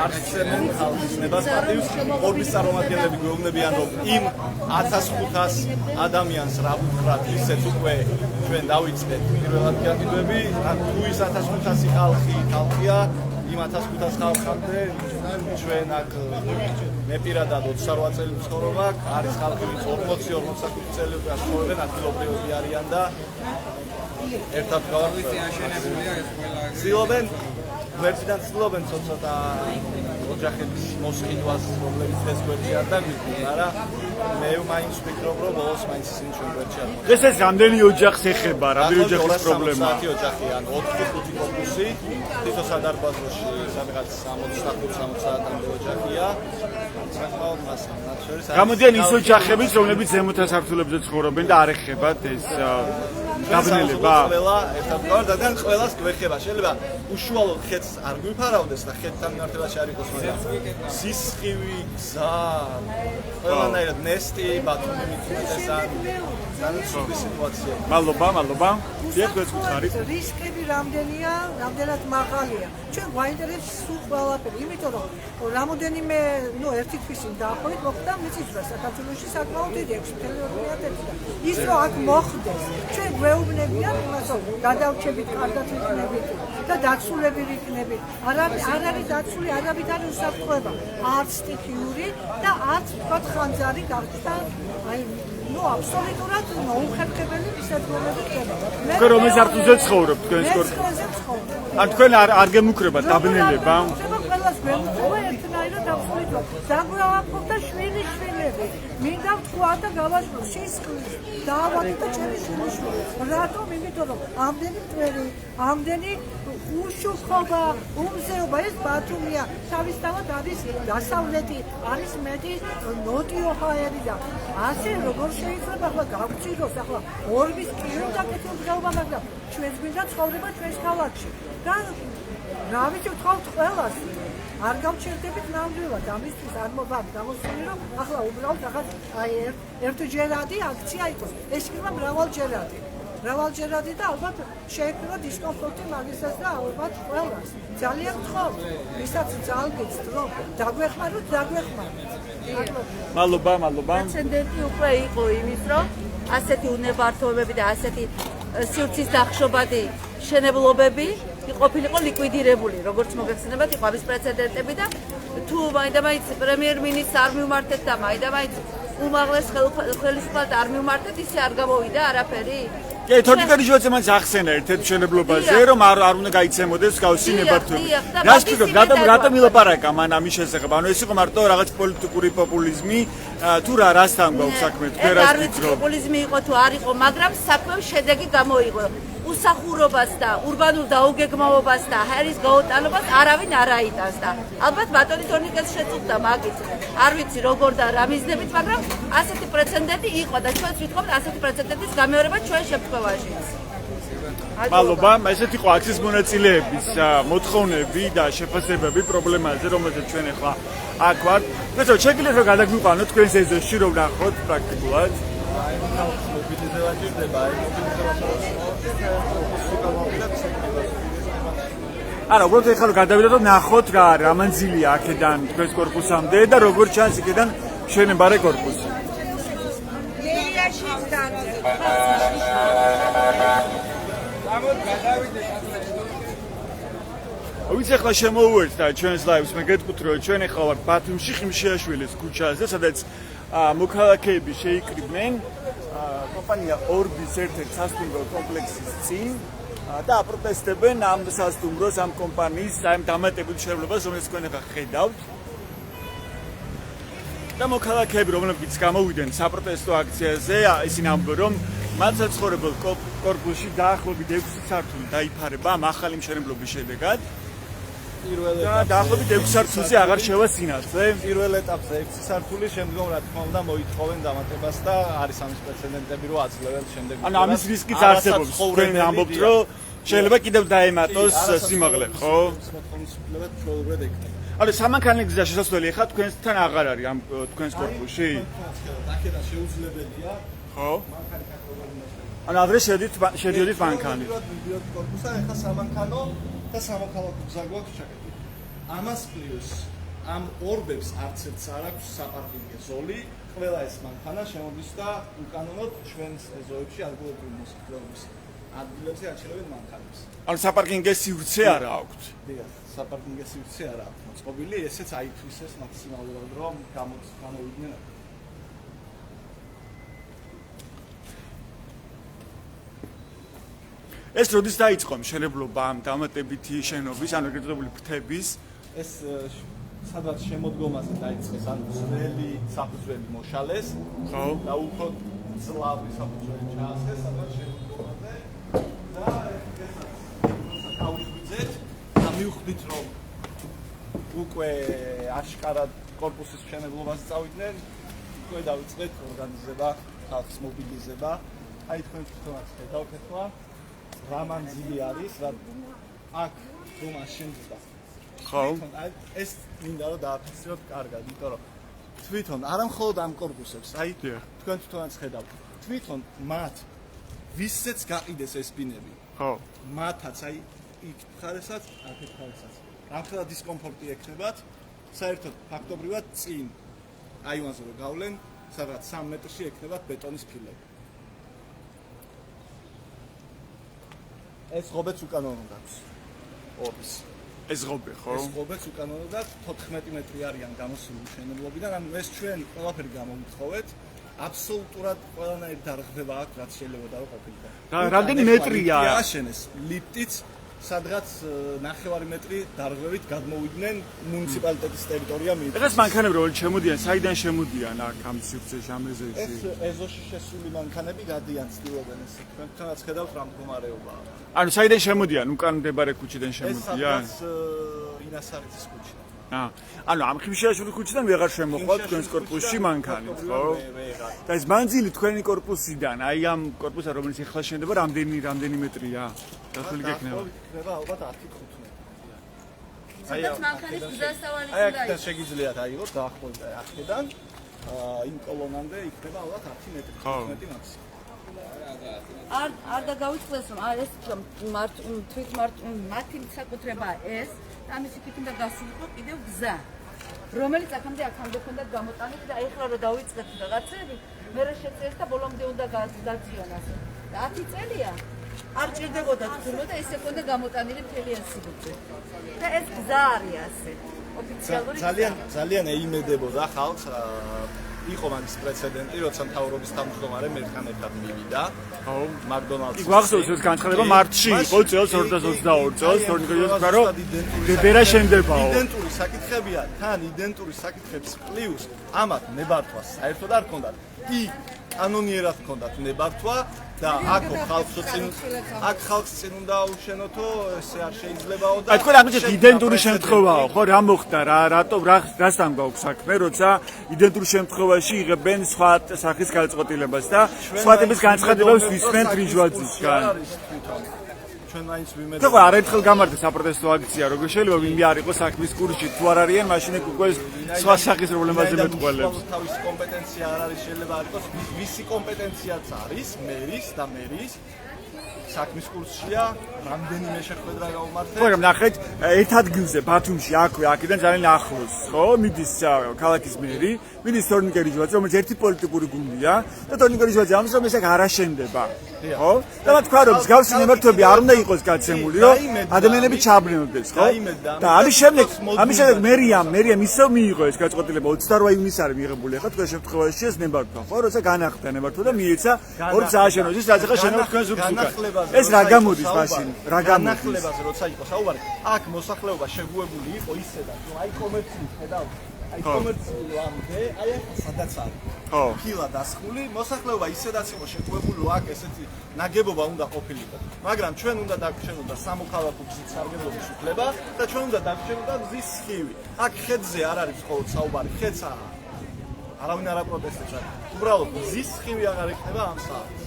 S5: არცემენ ხალხის ნებას პატივს. ორბის წარმომადგენლები გვეუბნებიან, რომ იმ 1500 ადამიანს რა ვუთხრათ, ისეც უკვე ჩვენ დავიწყეთ პირველად გაგიდვები, თუ ის 1500 ხალხია, იმ 1500 ხალხამდე ჩვენ აქ მე პირადად 28 წელი ვცხოვრობ აქ, არის ხალხი, ვინც 40-45 წელი ცხოვრობენ, ადგილობრივები არიან და ერთად
S3: აშენებულია ეს ყველა
S5: ცდილობენ, გვერდიდან ცდილობენ ცოტა ოჯახების მოსყიდვას, რომლებიც ეს გვერდში არ დაგვიყვნენ, მაგრამ მე მაინც ვფიქრობ, რომ ბოლოს მაინც ისინი ჩვენ გვერდში არ მოხვდნენ.
S1: ეს რამდენი ოჯახს ეხება, რამდენი ოჯახის პრობლემაა?
S5: 270 ოჯახი, ან 4-5 კორპუსი, თითო სადარბაზოში სადღაც 65-70-მდე ოჯახია. საკმაოდ მასა, მათ შორის
S1: გამოდიან ის ოჯახებიც, რომლებიც ზემოთა სართულებზე ცხოვრობენ და არ ეხებათ ეს დაბნელება.
S5: ყველა ერთად რადგან ყველას გვეხება. შეიძლება უშუალოდ ხეთს არ გვიფარავდეს და ხეთთან მიმართებაში არ იყოს, მაგრამ სისხივი, გზა, ყველანაირად ნესტი, ბათუმი მიწისთან განსხვავებული სიტუაცია.
S1: მადლობა. დიახ, გუცხარით.
S6: რისკები რამდენია, რამდენად მაღალია. ჩვენ გვაინტერესებს სულ ყველაფერი, იმიტომ რომ რამოდენიმე, ერთი თვის წინ დაახლოებით მოხდა მიწისძვრა საქართველოში საკმაოდ დიდი 6.2 და ის რომ აქ მოხდეს ჩვენ გვეუბნებიან იმას რომ გადავრჩებით კარგად ვიქნებით და დაცულები ვიქნებით არ არის დაცული არავით არ უსაფრთხოება არც სტიქიური და არც თქვა ხანძარი გახდა აი ნუ აბსოლუტურად მოუხერხებელი მისადგომები ხდება
S1: თქვენ რომელ სართულზე ცხოვრობთ თქვენს კორპუსში ან თქვენ არ გემუქრებათ დაბნელება
S6: ყველას გვემუქრება ერთნაირად აბსოლუტურად დაგვააფრთხა შვილიშვილები მინდა ვთქვა და გავაშლო სისხლის დაავადი და ჩემი შვილიშვილი რატომ იმიტომ რომ ამდენი მტვერი ამდენი უშუქობა უმზეობა ეს ბათუმია თავისთავად არის დასავლეთი არის მეტი ნოტიო ჰაერი და ასე როგორ შეიძლება ახლა გავწიროს ახლა ორბის კილო დაკეთება მაგრამ ჩვენს გვინდა ცხოვრება ჩვენს ქალაქში და რა ვიცი ვთქვათ ყველას არ გავჩერდებით ნამდვილად ამისთვის არ მოვარ გამოსული რომ ახლა უბრალოდ რაღაც აი ერთჯერადი აქცია იყოს ეს იქნება მრავალჯერადი და ალბათ შეექმნა დისკომფორტი მაგისაც და ალბათ ყველას ძალიან ვთხოვ ვისაც ძალგეცთ რომ დაგვეხმაროთ
S1: მადლობა
S7: პრეცედენტი უკვე იყო იმის რომ ასეთი უნებართვებები და ასეთი სივრცის დახშობადი შენებლობები ყოფილიყო ლიკვიდირებული როგორც მოგეხსენებათ იყო ამის პრეცედენტები და თუ მაინდა-მაინც პრემიერ-მინისტრს არ მივმართეთ და მაინდა-მაინც უმაღლეს ხელისუფლებას არ მივმართეთ ისე არ გამოვიდა არაფერი
S1: კი თორნიკელი ჟოძემაც ახსენა ერთ-ერთ მშენებლობაზე რომ არ უნდა გაიცემოდეს გავსი ნებართვები რას ფიქრობ რატომ ილაპარაკა მან ამის შესახებ ანუ ეს იყო მარტო რაღაც პოლიტიკური პოპულიზმი თუ რასთან გვაქვს საქმე თქვენ რას ფიქრობთ
S7: პოპულიზმი იყო თუ არ იყო მაგრამ საქმე შედეგი გამოიღო უსახურობას და ურბანულ დაუგეგმავობას და ჰაერის გაუტანობას არავინ არ აიტანს და ალბათ ბატონი თორნიკელს შეწუხდა მაგით არ ვიცი როგორ და რა მიზნებით მაგრამ ასეთი პრეცედენტი იყო და ჩვენც ვიტყობთ ასეთი პრეცედენტის გამეორება ჩვენ შემთხვევაში
S1: მადლობა ესეთ იყო აქციის მონაწილეების მოთხოვნები და შეფასებები პრობლემაზე რომელზეც ჩვენ ახლა აქ ვართ ესო შეგიძლიათ რომ გადაგვიყვანოთ თქვენს ეზოში რომ ნახოთ პრაქტიკულად
S5: აი ხალხს მობილიზება ჭირდება აი
S1: არა უბრალოდ ეხლა რომ გადავიდეთ რომ ნახოთ რა მანძილია აქედან თქვენს კორპუსამდე და როგორ ჩანს იქიდან მშენებარე კორპუსი ვიცი ახლა შემოვუერთ და ჩვენს ლაივს მე გეტყვით რომ ჩვენ ახლა ვართ ბათუმში ხიმშიაშვილის ქუჩაზე სადაც მოქალაქეები შეიკრიბნენ კომპანია ორბის ერთ-ერთ სასტუმრო კომპლექსის წინ და აპროტესტებენ ამ სასტუმროს ამ კომპანიის ამ დამატებულ შეფასებას რომელიც თქვენ ახლა ხედავთ და მოქალაქეები რომლებიც გამოვიდნენ საპროტესტო აქციაზე ისინი ამბობენ რომ მათ საცხოვრებელ კორპუსში დაახლოებით 6 სართული დაიფარება ამ ახალი მშენებლობის შედეგად და დაახლოებით 6 სართულზე აღარ შევასინათლე
S5: პირველ ეტაპზე 6 სართული შემდგომ რა თქმა უნდა მოითხოვენ დამატებას და არის ამის პრეცედენტები რომ აძლევენ შემდეგ
S1: ანუ ამის რისკიც არსებობს თქვენ ამბობთ რომ შეიძლება კიდევ დაემატოს სიმაღლე ხო
S5: მოთხოვნისუფლება ჩვეულებრივად ეკნება
S1: ანუ სამანქანო გზა შესაძლებელი ხა თქვენთან აღარ არის ამ თქვენს კორპუსში
S5: აქედან შეუძლებელია
S1: ხო ანუ ადრე შედიოდით მანქანით
S5: ვიდეო კორპუსთან ახლა სამანქანო და სამოქალაქო გზა გვაქვს ჩაკეტილი. ამას პლუს ამ ორბებს არც ერთს არ აქვს საპარკინგო ზოლი, ყველა ეს მანქანა შემოდის და უკანონოდ ჩვენს ეზოებში ადგილობრივი მოსახლეობის ადგილებზე აჩერებენ მანქანებს.
S1: ანუ საპარკინგო სივრცე არ აქვს.
S5: დიახ, საპარკინგო სივრცე არ აქვს მოწყობილი, ესეც აითვისეს მაქსიმალურად რომ გამოვიდნენ.
S1: ეს როდის დაიწყო მშენებლობა ამ დამატებითი შენობის, ანუ ეგრეთ წოდებული ფრთების?
S5: ეს სადაც შემოდგომაზე დაიწყეს, ანუ ძველი საფუძველი მოშალეს,
S1: ხო?
S5: და უფრო ძლავრი საფუძველი ჩაასხეს, სადაც შემოდგომაზე და ესაც გავიღვიძეთ და მივხვდით, რომ უკვე აშკარად კორპუსის მშენებლობაზე წავიდნენ, უკვე დავიწყეთ ორგანიზება, ხალხის მობილიზება. აი თქვენ თვითონაც ხედავთ ახლა რა მანძილი არის, რა აქ რომა შემდგა.
S1: ხო.
S5: ეს მინდა რომ დააფიქსიროთ კარგად, იმიტომ რომ თვითონ არა მხოლოდ ამ კორპუსებს, აი თქვენ თვითონაც ხედავთ. თვითონ მათ ვისაც გაყიდეს ეს ბინები.
S1: ხო.
S5: მათაც აი იქ მხარესაც, აქ მხარესაც. რამხელა დისკომფორტი ექნებათ, საერთოდ ფაქტობრივად წინ აივანზე რომ გავლენ, სადღაც 3 მეტრში ექნებათ ბეტონის ფილები. ეს ღობეც უკანონოდ აქვს. ოფის.
S1: ეს ღობე, ხო?
S5: ეს ღობეც უკანონოდ აქვს 14 მეტრი არიან გამოსული მშენებლობიდან, ანუ ეს ჩვენ ყველაფერი გამოვითხოვეთ. აბსოლუტურად ყველანაირი დარღვევა აქვს, რაც შეიძლება და ყოფილიყო.
S1: რამდენი მეტრია?
S5: აშენეს ლიფტიც, სადღაც 9 მეტრი დარღვევით გადმოვიდნენ მუნიციპალიტეტის ტერიტორია მიიღეს.
S1: ეხლა მანქანები რომ შემოდიან, საიდან შემოდიან აქ ამ სივრცეში, ამ ეზოში?
S5: ეს ეზოში შესული მანქანები გადიან ცდილობენ ესე. თქვენაც ხედავთ რა მდგომარეობაა.
S1: ანუ საიდან შემოდიან? უკან მდებარე ქუჩიდან
S5: ეს
S1: შემოდიან?
S5: სადღაც ინასარეთის ქუჩიდან.
S1: ანუ ამ ხიმშიაშვილის ქუჩიდან ვეღარ შემოყვა თქვენს კორპუსში მანქანით, ხო?
S5: ვეღარ.
S1: და ეს მანძილი თქვენი კორპუსიდან, აი ამ კორპუსა რომელიც ახლა შენდება, რამდენი მეტრია? დახული გექნება.
S5: იქნება ალბათ 10-15.
S7: სადაც მანქანის გზასავალი
S5: აი აქედან შეგიძლიათ აიღოთ დაახლოებით აქედან იმ კოლონამდე იქნება ალბათ 10 მეტრი, 15 მაქსიმუმ.
S7: არ დაგავიწყდეს რომ ეს მათი საკუთრება ეს და ამის იქით უნდა გასულიყო კიდევ გზა რომელიც აქამდე ქონდათ გამოტანილი და ეხლა რომ დავიწყეთ რაღაცები მე შეწეს და ბოლომდე უნდა გაზიანოს და 10 წელია არ ჭირდებოდა თქო და ესე ქონდა გამოტანილი მთელი ეს სივრცე და ეს გზა არის ასე ოფიციალური
S5: ძალიან ეიმედებოდა ხალხს იყო მაგის პრეცედენტი, როცა მთავრობის თავმჯდომარე მერთან ერთად მივიდა.
S1: ხო,
S5: მაკდონალდსში.
S1: იქ გახსოვს ეს განცხადება მარტში იყო წელს 2022 წელს, თორნიკოიოს თქვა რომ ბერა შენდებაო.
S5: იდენტური საკითხებია, თან იდენტური საკითხების პლუს ამათ ნებართვა საერთოდ არ ჰქონდათ. იქ კანონიერად ჰქონდათ ნებართვა და აქ ხალხს წინ უნდა აუშენოთო, ესე არ შეიძლებაო და
S1: აი თქვენ ამით იდენტური შემთხვევაა, ხო, რა მოხდა, რასთან გვაქვს საქმე, როცა იდენტურ შემთხვევაში იღებენ სხვა სახის გადაწყვეტილებას და სხვა ტიპის განცხადებებს ვისმენ ტრიჟვაძისგან.
S5: ჩვენ მაინც ვიმედი.
S1: ხო, არაერთხელ გამართა საპროტესტო აქცია, როგორ შეიძლება ვინმე არ იყოს საქმის კურსში, თუ არ არიან, მაშინ უკვე სხვა სახის პრობლემაზე მეტყველებს.
S5: თავის კომპეტენცია არ არის, შეიძლება არ იყოს, ვისი კომპეტენციაც არის, მერის და მერის საქმის კურსშია, რამდენიმე შეხვედრა გაუმართეთ.
S1: ხო, ნახეთ, ერთ ადგილზე ბათუმში, აქვე, აქედან ძალიან ახლოს, ხო, მიდის ქალაქის მერი, მიდის თორნიკე რიჟვაძე, რომელიც ერთი პოლიტიკური გუნდია და თორნიკე რიჟვაძე ამის რომ ეს აქ არ აშენდება. ხო? და მათ თქვა რომ მსგავსი ნებართვები არ უნდა იყოს გაცემული, რომ ადამიანები ჩაბრუნდეს, ხო? და ამის შემდეგ მერიამ ისევ მიიღო ეს გადაწყვეტილება 28 ივნისს არის მიღებული, ხო, თქვენ შემთხვევაში ეს ნებართვა, ხო, როცა განახლდა ნებართვა და მიეცა ორიც ააშენოს, ის რაც ახლა შენობა თქვენ ზურგს. ეს რა გამოდის მაშინ? რა გამოდის?
S5: განახლებაზე როცა იყო საუბარი, აქ მოსახლეობა შეგუებული იყო ისედაც, რომ აი კომერციული ხედავთ. აი კომერციული ამბე, აი აქ სადაც არის.
S1: ხო.
S5: ხილა დასხული, მოსახლეობა ისედაც იყო შეგუებული, რომ აქ ესეთი ნაგებობა უნდა ყოფილიყო. მაგრამ ჩვენ უნდა დაგვრჩენოდა სამოქალაქო გზის სარგებლობის უფლება და ჩვენ უნდა დაგვრჩენოდა გზის სხივი. აქ ხედზე არ არის მხოლოდ საუბარი, ხედსა არავინ არ აპროტესტებს. უბრალოდ გზის სხივი აღარ იქნება ამ საათს.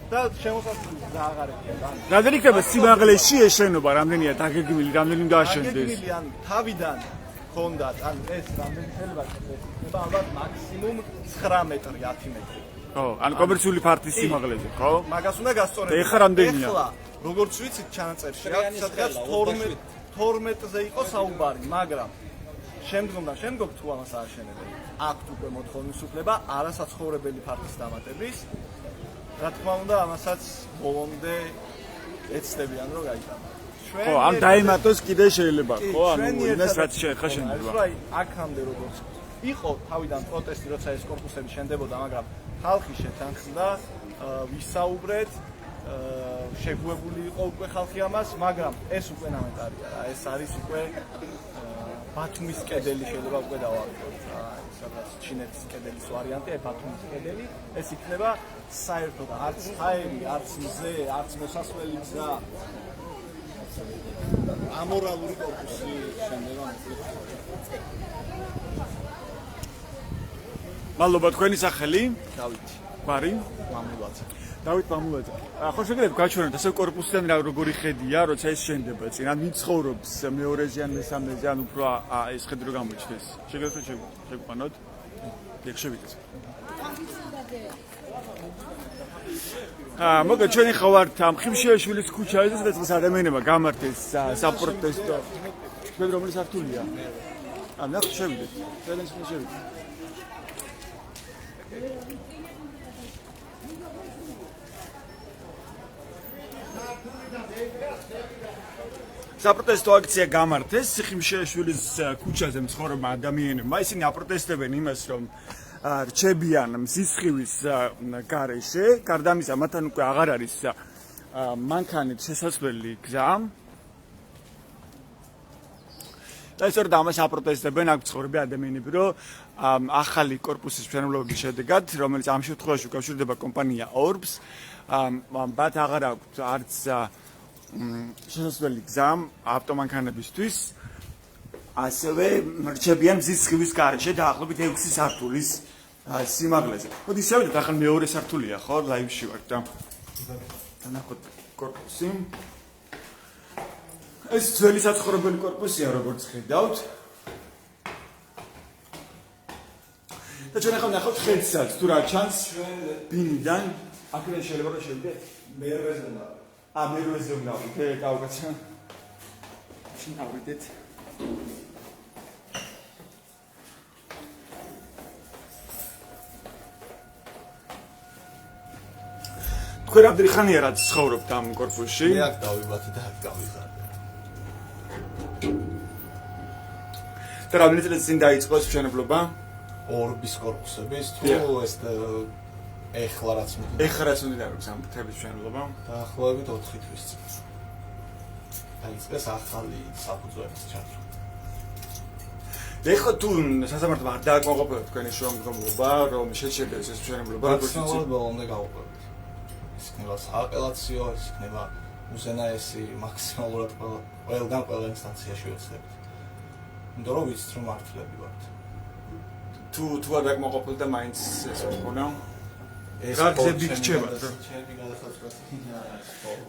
S5: და შემოსასვლელი გზა აღარ იქნება.
S1: რამდენი იქნება სიმაღლეში ეს შენობა, რამდენია დაგეგმილი, რამდენი უნდა აშენდეს?
S5: დაგეგმილი ან თავიდან ჰქონდათ, ან ეს რამდენი შეიძლება იქნება ალბათ მაქსიმუმ 9 მეტრი, 10 მეტრი.
S1: ხო, ან კომერციული ფართის სიმაღლეზე, ხო?
S5: მაგას უნდა გასწორებინათ.
S1: და ეხლა რამდენია?
S5: ეხლა როგორც ვიცით ჩანაწერში აქვს სადღაც 12-ზე იყო საუბარი, მაგრამ შემდგომ თუ ამას ააშენებენ, აქვთ უკვე მოთხოვნის უფლება არასაცხოვრებელი ფართის დამატების. რა თქმა უნდა, ამასაც ბოლომდე ეცდებიან, რომ გაიტანონ.
S1: ხო, ამ დაემატოს კიდე შეიძლება, ხო? ანუ იმას რაც ხა შენდება.
S5: აქამდე როგორც იყო თავიდან პროტესტი, როცა ეს კორპუსები შენდებოდა, მაგრამ ხალხი შეთანხმდა, ვისაუბრეთ, შეგუებული იყო უკვე ხალხი ამას, მაგრამ ეს უკვე ნამეტარია რა, ეს არის უკვე ბათუმის კედელი შეიძლება უკვე დავარქოთ რა, სადაც ჩინეთის კედელის ვარიანტი, აი ბათუმის კედელი, ეს იქნება საერთოდ არც ჰაერი, არც მზე, არც მოსასვლელი გზა. ამორალური კორპუსი შენდება მოკლედ.
S1: მადლობა, თქვენი სახელი?
S5: დავით.
S1: გვარი?
S5: მამულაძე.
S1: დავით მამულაძე. ხო, შეგიძლიათ გაჩვენოთ ასე კორპუსიდან როგორი ხედია, როცა ეს შენდება წინ, ან მიცხოვრობს მეორეზე ან მესამეზე, ან უფრო ეს ხედი რო გამოჩნდეს. შეგიძლიათ შეგვყანოთ? ეგ შევიდეთ. მოგეთ ჩვენი ხავართ ამ ხიმშიაშვილის ქუჩაზე, სადაც ადამიანებმა გამართეს საპროტესტო. თქვენ რომელი სართულია? ნახეთ შევიდეთ. ჩვენს შევიდეთ. საპროტესტო აქცია გამართეს სიხიმშეაშვილის ქუჩაზე მცხოვრებმა ადამიანებმა. ისინი აპროტესტებენ იმას, რომ რჩებიან მზისხივის გარეშე. გარდა ამისა, მათთან უკვე აღარ არის მანქანით შესასვლელი გზა. და ისე რომ ამას აპროტესტებენ აქ მცხოვრები ადამიანები, რომ ახალი კორპუსის მშენებლობის შედეგად, რომელიც ამ შემთხვევაში უკავშირდება კომპანია Orbs, მათ აღარ აქვთ არც შესასვლელი გზა ავტომანქანებისთვის. ასევე რჩებიან მზისხივის გარეშე დაახლოებით 6 სართულის სიმაღლეზე. მოდი შევიდეთ, ახლა მეორე სართულია, ხო, ლაივში ვარ და ნახოთ კორპუსი. ეს ძველი საცხოვრებელი კორპუსია, როგორც ხედავთ. და ჩვენ ახლა ნახავთ ხედსაც, თუ რა ჩანს ბინიდან. აქედან შეიძლება რომ შევიდეთ მერვეზე უნდა. მერვეზე უნდა ვიდეთ, გავუკაცრა. შენ ავიდეთ. თქვენ რამდენი ხანია რაც ცხოვრობთ ამ კორპუსში?
S5: მე აქ დავიბათე და აქ გავიზარდე.
S1: და რამდენი წელი წინ დაიწყო ეს მშენებლობა?
S5: ორბის კორპუსების თუ ეს ეხლა რაც
S1: მდიდარობს ამ თების მშენებლობა?
S5: დაახლოებით 4 თვის წინ. დაიწყეს ახალი საფუძველის ჩართვა.
S1: ეხლა თუ სასამართლომ არ დააკმაყოფილებთ თქვენი შრომგებლობა, რომ შეშეგდეს ეს მშენებლობა, როგორც იცით?
S5: მაქსიმალურად ბოლომდე გავუყევთ. ის იქნება სააპელაციო, ის იქნება უზენაესი, მაქსიმალურად ყველგან ყველა ინსტანციაში ვეცდებით. იმიტომ რომ ვიცით რომ მართლები ვართ.
S1: თუ არ დააკმაყოფილეთ და მაინც ეს ვქონა? რა გზები გრჩებათ?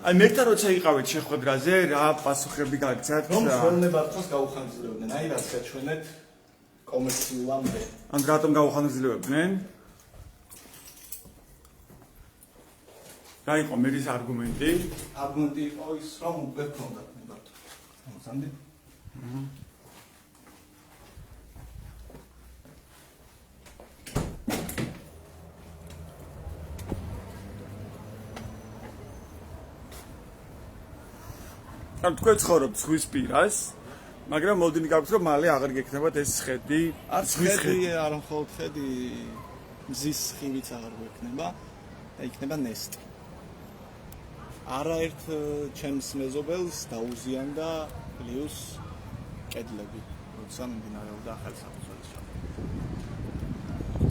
S1: აი მერტა როცა იყავით შეხვედრაზე, რა პასუხები გაგცათ?
S5: რომ მშველნებართვას გაუხანგრძლივებდნენ, აი რაც გაჩვენეთ კომერციულამდე.
S1: ან რატომ გაუხანგრძლივებდნენ? რა იყო მერის არგუმენტი?
S5: არგუმენტი იყო ის, რომ უკვე ჰქონდათ ნებართვა. ამოსანდი?
S1: ან თქვენ ცხოვრობთ ზღვის პირას, მაგრამ მოლოდინი გაქვთ რომ მალე აღარ გექნებათ ეს ხედი,
S5: ზღვის ხედი, არ მხოლოდ ხედი, მზის ხივიც აღარ გვექნება, და იქნება ნესტი. არაერთ ჩემს მეზობელს დაუზიანდა პლუს კედლები, როცა მიმდინარეობდა ახალი საფუძველის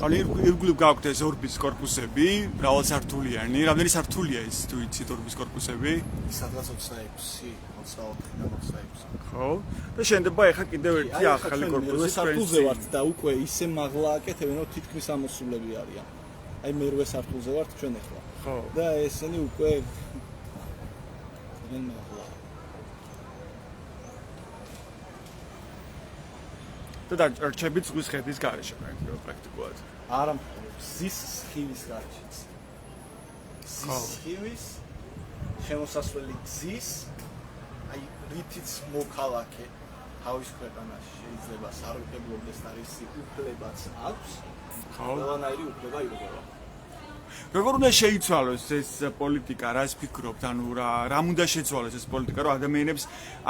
S1: ყალი ირგვლივ გაქვთ ეს ორბის კორპუსები, მრავალსართულიანი, რამდენი სართულია ეს თუ იცით ორბის კორპუსები?
S5: სადღაც 26, 24.
S1: ხო? და შენდება ეხლა კიდევ ერთი ახალი კორპუსი
S5: სართულზე ვართ და უკვე ისე მაღლა აკეთებენ, რომ თითქმის ამოსულები არიან. აი მერვე სართულზე ვართ ჩვენ ეხლა.
S1: ხო.
S5: და ესენი უკვე ძალიან მაღლა.
S1: და რჩებით ზღვის ხედის გარეშე პრაქტიკულად.
S5: არა, ზის ხივის გარეშეც. ზის ხივის შემოსასვლელი გზის აი რითიც მოქალაქე თავის ქვეყანაში შეიძლება სარგებლობდეს და რის უფლებაც აქვს.
S1: ხო.
S5: ყველანაირი უფლება ირგება.
S1: როგორ უნდა შეიცვალოს ეს პოლიტიკა, რას ფიქრობთ? ანუ რა უნდა შეცვალოს ეს პოლიტიკა, რომ ადამიანებს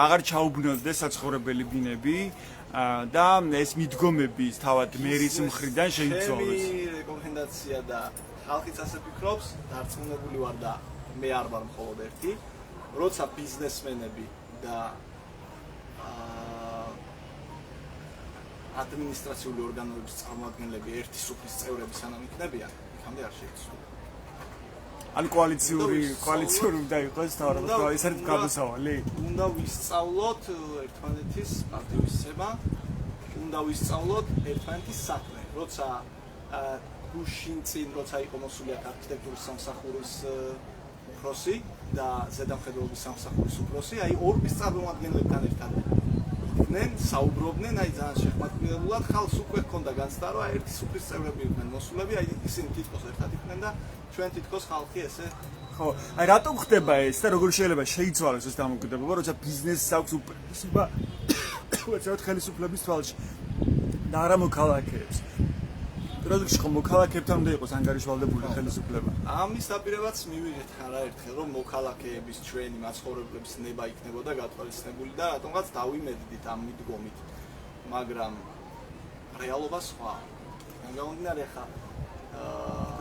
S1: აღარ ჩაუბნელდეს საცხოვრებელი ბინები და ეს მიდგომები თავად მერის მხრიდან შეიცვალოს.
S5: ჩემი რეკომენდაცია და ხალხიც ასე ფიქრობს, დარწმუნებული ვარ და მე არ ვარ მხოლოდ ერთი, როცა ბიზნესმენები და ადმინისტრაციული ორგანოების წარმომადგენლები ერთი სუფრის წევრები სანამ იქნებიან, იქამდე არ შეიცვალა.
S1: ან კოალიციური უნდა იყოს თავად ეს არის გამოსავალი.
S5: უნდა ვისწავლოთ ერთმანეთის პარტივისცემა, უნდა ვისწავლოთ ერთმანეთის საქმე. როცა გუშინ წინ როცა იყო მოსული არქიტექტურის სამსახურის უფროსი და ზედამხედველობის სამსახურის უფროსი, აი ორბის წარმომადგენლებთან ერთად იყვნენ, საუბრობდნენ, აი ძალიან შეხმატკივრებულად, ხალხს უკვე ჰქონდა განცდა, რომ ერთი სუფრის წევრები იყვნენ მოსულები, აი ისინი თითქოს ერთად იყვნენ და ჩვენ თითქოს ხალხი ესე
S1: ხო, აი რატომ ხდება ეს და როგორ შეიძლება შეიცვალოს ეს დამოკიდებულება, როცა ბიზნესს აქვს უფლება, უცებად ხელისუფლების თვალში და არა მოქალაქეებს. პირველ რიგში ხომ მოქალაქეებთან უნდა იყოს ანგარიშვალდებული ხელისუფლება.
S5: ამის დაპირებაც მივიღეთ არაერთხელ რომ მოქალაქეების ჩვენი მაცხოვრებლების ნება იქნებოდა გათვალისწინებული და რატომღაც დავიმედდით ამ მიდგომით. მაგრამ რეალობა სხვა. გამომდინარე ხა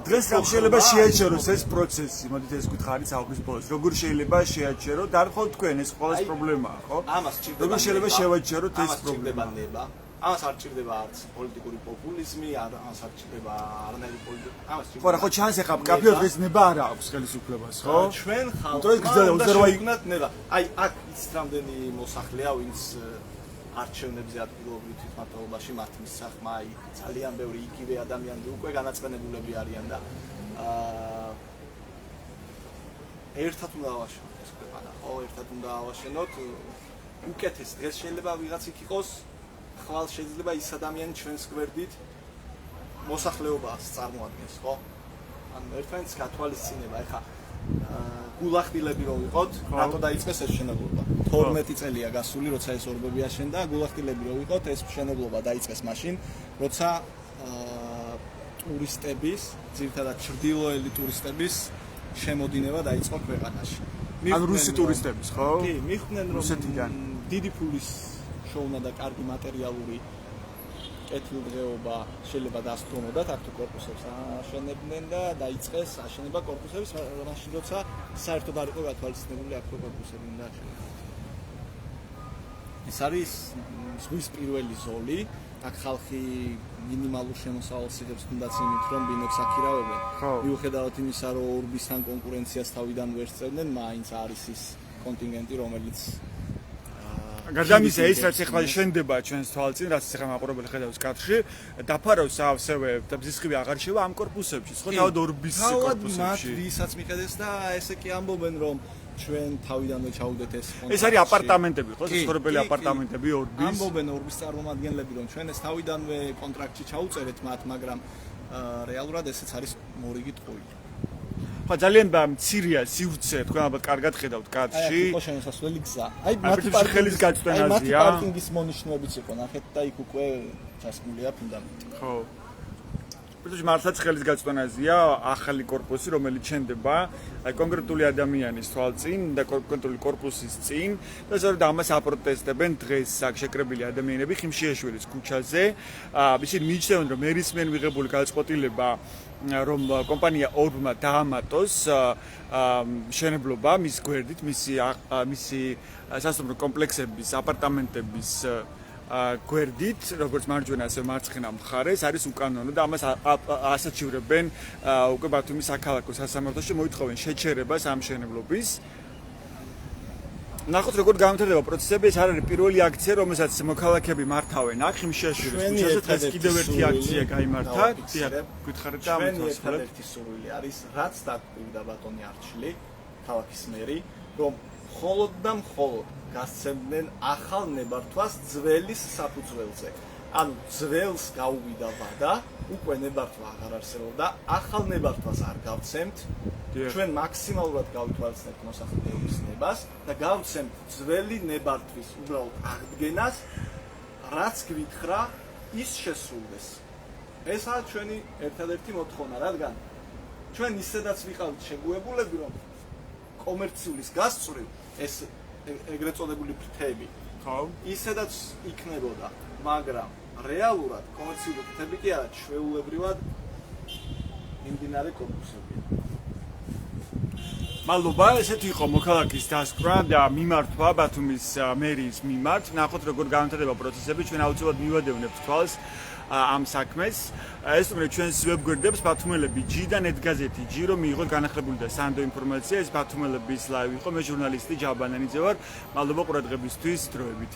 S1: დღეს რა შეიძლება შეაჩეროს ეს პროცესი, მოდით ეს გითხარით საუბრის ბოლოს. როგორ შეიძლება შეაჩეროთ? არ ხო თქვენ ეს ყოველს პრობლემაა, ხო?
S5: ამას ჭირდება.
S1: როგორ შეიძლება შევაჩეროთ ეს პრობლემა?
S5: ნება. ამას არ ჭირდება არც პოლიტიკური პოპულიზმი, ამას არ ჭირდება არანაირი პოლიტიკური. ამას ჭირდება.
S1: ხო, რა ხო ჩანს ახლა კაფეო დღეს ნება არ აქვს ხელისუფლებას, ხო?
S5: ჩვენ
S1: ხალხმა
S5: უნდა ნება. აი აქ ის რამდენი მოსახლეა, ვინც არჩევნებზე ადგილობრივ თვითმმართველობაში მათ მისახმა, აი ძალიან ბევრი იგივე ადამიანები უკვე განაწყენებულები არიან და ერთად უნდა ავაშენოთ ეს ქვეყანა, ხო, ერთად უნდა ავაშენოთ. უკეთეს დღეს შეიძლება ვიღაც იქ იყოს, ხვალ შეიძლება ის ადამიანი ჩვენს გვერდით მოსახლეობას წარმოადგენს, ხო? ანუ ერთმანეთს გათვალისწინება, ეხა გულახდილები რო ვიყოთ, რატო დაიწყეს ეს მშენებლობა? 12 წელია გასული, როცა ეს ორბები აშენდა, გულახდილები რო ვიყოთ, ეს მშენებლობა დაიწყეს მაშინ, როცა ტურისტების, ძირითადად ჩრდილოელი ტურისტების შემოდინება დაიწყო ქვეყანაში.
S1: ანუ რუსი ტურისტების, ხო?
S5: კი, მიხვდნენ რომ
S1: რუსეთიდან
S5: დიდი ფულის შოვნა და კარგი მატერიალური კეთილდღეობა შეიძლება დასტომოდათ აქ თუ კორპუსებს აშენებდნენ და დაიწყეს აშენება კორპუსების მაშინ როცა საერთოდ არ იყო გათვალისწინებული აქ თუ კორპუსები უნდა აშენებდეს. ეს არის ზღვის პირველი ზოლი, აქ ხალხი მინიმალურ შემოსავალს იღებს თუნდაც იმით რომ ბინებს აქირავებენ. მიუხედავად იმისა რომ ორბისთან კონკურენციას თავიდან ვერ სწევდნენ, მაინც არის ის კონტინგენტი რომელიც
S1: გადამისა ის რაც ახლა შენდება ჩვენს თვალწინ, რაც ახლა მაყურებელი ხედავს კადრში, დაფარავს ავსევე და ბზისხივი აღარ შევა ამ კორპუსებში, ხო, თავად ორბის კორპუსებში.
S5: მათ ვისაც მიხედეს და ესე კი ამბობენ რომ ჩვენ თავიდანვე ჩაუდეთ ეს კონტრაქტი.
S1: ეს არის აპარტამენტები, ხო, საცხოვრებელი აპარტამენტები ორბის.
S5: ამბობენ ორბის წარმომადგენლები რომ ჩვენ ეს თავიდანვე კონტრაქტში ჩაუწერეთ მათ, მაგრამ რეალურად ესეც არის მორიგი ტყუილი.
S1: ხო, ძალიან მცირეა სივრცე, თქვენ ალბათ კარგად ხედავთ კადრში.
S5: აი, ხო შემოსასვლელი გზა. აი,
S1: მათი ხელის გაწვენაზეა.
S5: მათი პარკინგის მონიშნებიც იყო, ნახეთ და იქ უკვე ჩასმულია ფუნდამენტი.
S1: ხო. პრინციპში მართლაც ხელის გაწვენაზეა ახალი კორპუსი, რომელიც შენდება, აი კონკრეტული ადამიანის თვალწინ და კონკრეტული კორპუსის წინ და სწორედ ამას აპროტესტებენ დღეს აქ შეკრებილი ადამიანები ხიმშიაშვილის ქუჩაზე. ისინი მიიჩნევენ, რომ მერის მიერ მიღებული გადაწყვეტილება რომ კომპანია ორბმა დაამატოს მშენებლობა მის გვერდით, მისი სასტუმრო კომპლექსების, აპარტამენტების გვერდით, როგორც მარჯვენა ასევე მარცხენა მხარეს არის უკანონო და ამას ასაჩივრებენ უკვე ბათუმის საქალაქო სასამართლოში, მოითხოვენ შეჩერებას ამ მშენებლობის. ნახოთ როგორ გამართლდება პროცესები, ეს არ არის პირველი აქცია, რომელსაც მოქალაქეები მართავენ აქ ხიმშიაშვილის ქუჩაზე, დღეს კიდევ ერთი აქცია გაიმართა. გითხარით და ამით
S5: ერთი სურვილი არის, რაც დაგვიდა ბატონი არჩილი, ქალაქის მერი, რომ მხოლოდ და მხოლოდ გასცემდნენ ახალ ნებართვას ძველის საფუძველზე. ანუ ძველს გაუვიდა ვადა, უკვე ნებართვა აღარ არსებობდა, ახალ ნებართვას არ გავცემთ. ჩვენ მაქსიმალურად გავითვალისწინებთ მოსახლეობის ნებას და გავცემთ ძველი ნებართვის უბრალოდ აღდგენას, რაც გვითხრა ის შესრულდეს. ესაა ჩვენი ერთადერთი მოთხოვნა, რადგან ჩვენ ისედაც ვიყავით შეგუებულები, რომ კომერციული გასწვრივ ეს ეგრეთ წოდებული ფრთები,
S1: ხო,
S5: ისედაც იქნებოდა, მაგრამ რეალურად კომერციული ფრთები კი არა, ჩვეულებრივად მიმდინარე კორპუსებია.
S1: მადლობა, ესეთი იყო მოქალაქის დასკვრა და მიმართვა ბათუმის მერიის მიმართ. ნახოთ როგორ განვითარდება პროცესები, ჩვენ აუცილებლად მივადევნებთ თვალს ამ საქმეს. ეს უნდა ჩვენს ვებგვერდებს ბათუმელები G-დან ეთ-გაზეთი G, რომ მიიღოთ განახლებული და სანდო ინფორმაცია. ეს ბათუმელების ლაივი იყო, მე ჟურნალისტი ჯაბანანიძე ვარ. მადლობა ყურადღებისთვის, დროებით.